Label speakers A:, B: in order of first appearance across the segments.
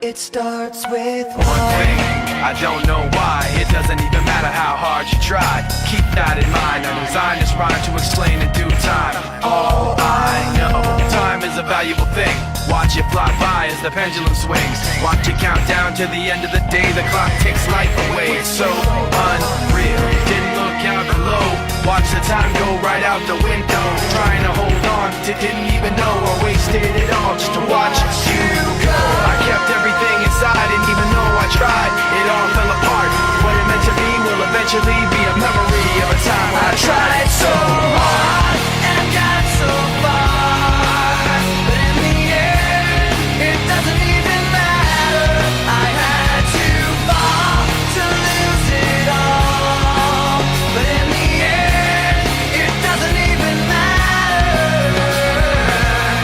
A: It starts with
B: one thing, I don't know why. It doesn't even matter how hard you try. Keep that in mind, I designed this rhyme to explain in due time. All I know, time is a valuable thing. Watch it fly by as the pendulum swings. Watch it count down to the end of the day. The clock takes life away, it's so unreal. Didn't look out below, watch the time go right out the window. Trying to hold on to didn't even know I wasted it all just to watch you go. I kept everything inside, and even though I tried, it all fell apart. What it meant to be will eventually be a memory of a time I tried so hard and got so far, but in the end, it doesn't even matter. I had to fall to lose it all, but in the end, it doesn't even matter.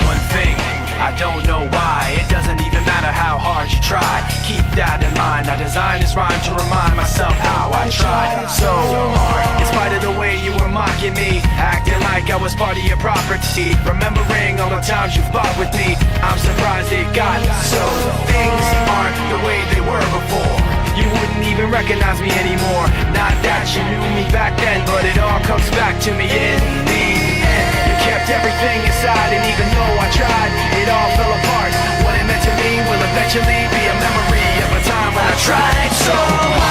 B: One thing, I don't know why. It doesn't even matter how hard you try. Keep that in mind. I designed this rhyme to remind myself how I tried so hard. In spite of the way you were mocking me, acting like I was part of your property, remembering all the times you fought with me, I'm surprised it got so. Things aren't the way they were before. You wouldn't even recognize me anymore. Not that you knew me back then, but it all comes back to me in the end. You kept everything inside, and even though I tried, it all fell apart. What it meant to me will eventually be a memory of a time when I tried so hard